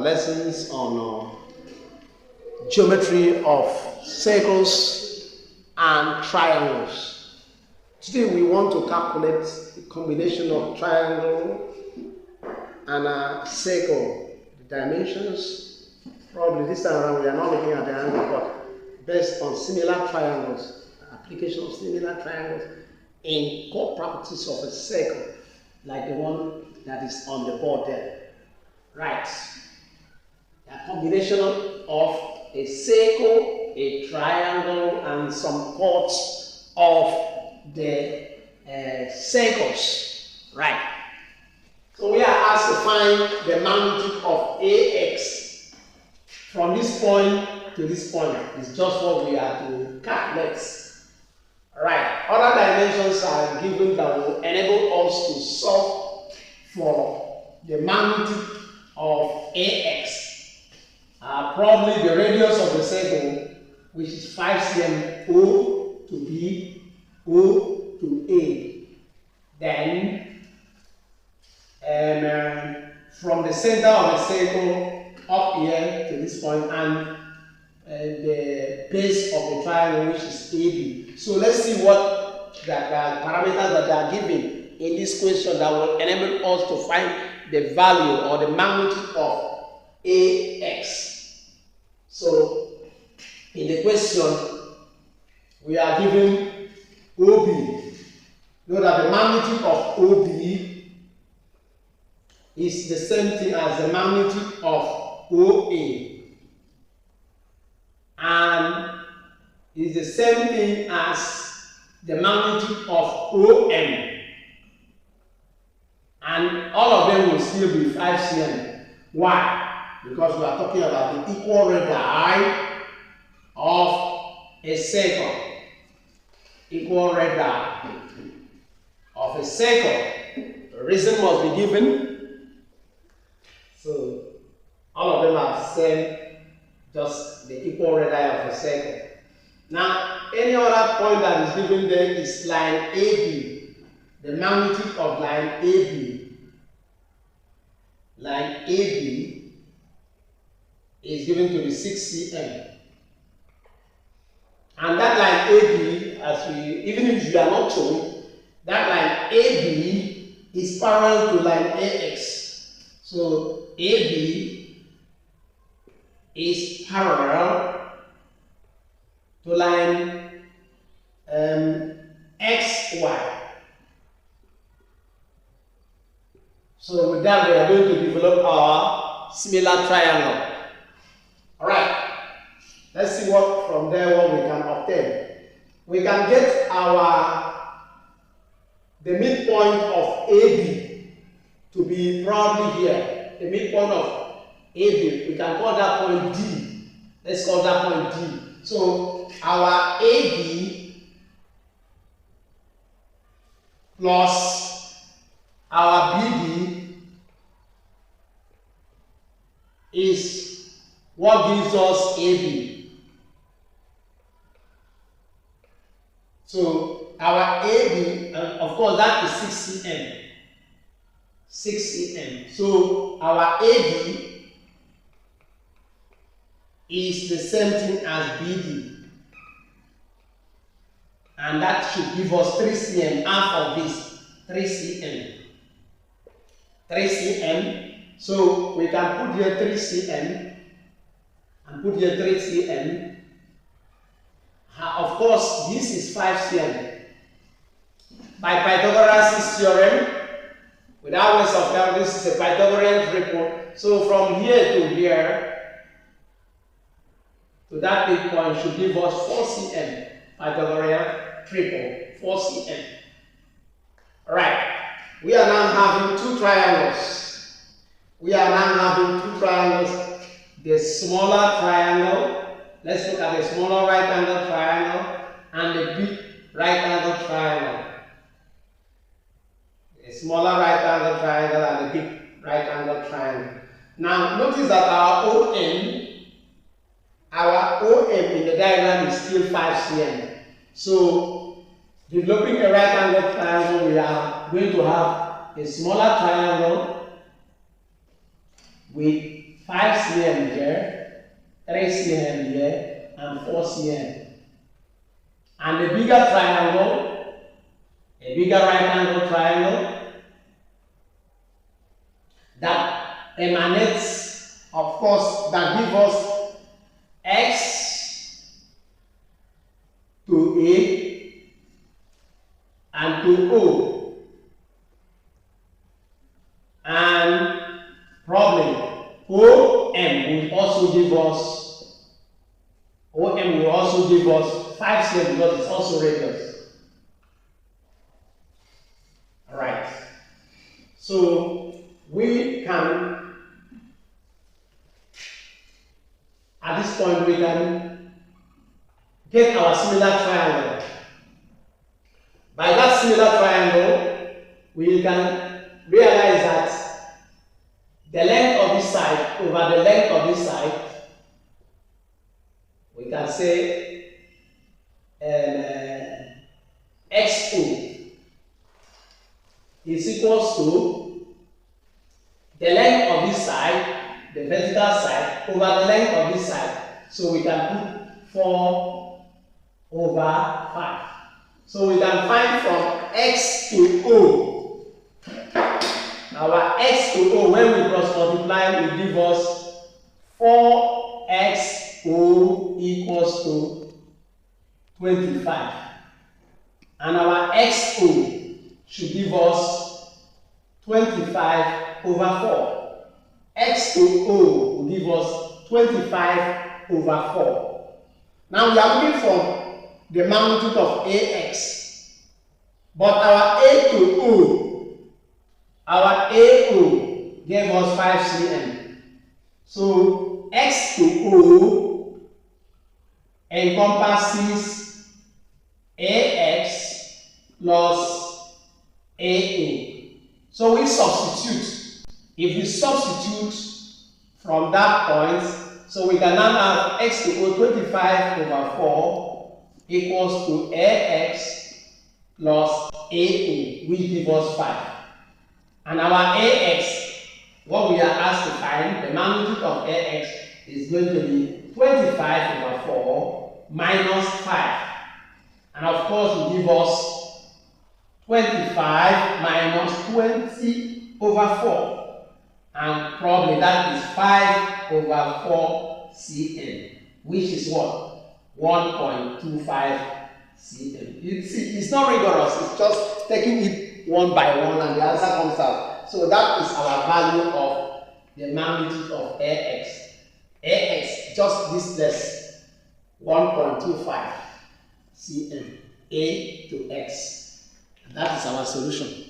lessons on geometry of circles and triangles. Today we want to calculate the combination of triangle and a circle, the dimensions. Probably this time around we are not looking at the angle, but based on similar triangles, application of similar triangles in core properties of a circle, like the one that is on the board there. Right. A combination of a circle, a triangle, and some chords of the circles. Right. So we are asked to find the magnitude of AX from this point to this point. It's just what we are to calculate. Right. Other dimensions are given that will enable us to solve for the magnitude of AX. Probably the radius of the circle, which is 5 cm, O to B, O to A. Then, from the center of the circle up here to this point, and the base of the triangle, which is AB. So let's see what the parameters that are given in this question that will enable us to find the value or the magnitude of AX. So in the question, we are given OB. Know that the magnitude of OB is the same thing as the magnitude of OA. And is the same thing as the magnitude of OM. And all of them will still be 5 cm. Why? Because we are talking about the equal radii of a circle. Equal radii of a circle. The reason must be given. So all of them are same, just the equal radii of a circle. Now, any other point that is given there is line AB. The magnitude of line AB. Line AB is given to be 6 cm. And that line AB, as we, even if you are not told, that line AB is parallel to line AX. So AB is parallel to line XY. So with that, we are going to develop our similar triangle. Alright, let's see what from there what we can obtain. We can get the midpoint of AB to be probably here. The midpoint of AB, we can call that point D. Let's call that point D. So our AB plus our BD is what gives us AB. So our AB, of course, that is 6 cm. 6 cm. So our AB is the same thing as BD. And that should give us 3 cm, half of this, 3 cm. 3 cm. So we can put here 3 cm and put here 3 cm. Of course, this is 5 cm. By Pythagoras' theorem, without waste of time, this is a Pythagorean triple. So from here to here, to that big point should give us 4 cm. Pythagorean triple, 4 cm. Alright, we are now having two triangles. The smaller triangle. Let's look at the smaller right angle triangle and the big right angle triangle. The smaller right angle triangle and the big right angle triangle. Now notice that our OM in the diagram is still 5 cm. So developing a right angle triangle, we are going to have a smaller triangle with 5 cm here, 3 cm here, and 4 cm. And a bigger triangle, a bigger right angle triangle that emanates, of course, that gives us x to A and to O. And probably OM will also give us 5 cm because it's also radius. Alright. So we can, at this point, we can get our similar triangle. By that similar triangle, we can realize that the length of this side over the length of this side, we can say XO is equals to the length of this side, the vertical side, over the length of this side. So we can put 4 over 5. So we can find from X to O. Our X to O, when we cross multiply, will give us 4XO equals to 25. And our XO should give us 25 over 4. X to O will give us 25 over 4. Now we are looking for the magnitude of AX. But our A to O, our AO gave us 5 cm. So X to O encompasses AX plus AA. So we substitute. If we substitute from that point, so we can now have X to O 25 over 4 equals to AX plus AA, which gives us 5. And our AX, what we are asked to find, the magnitude of AX is going to be 25 over 4 minus 5. And of course, will give us 25 minus 20 over 4. And probably that is 5 over 4 cm, which is what? 1.25 cm. You see, it's not rigorous, it's just taking it one by one and the answer comes out. So that is our value of the magnitude of AX. AX, just this less, 1.25 cm, A to X. And that is our solution.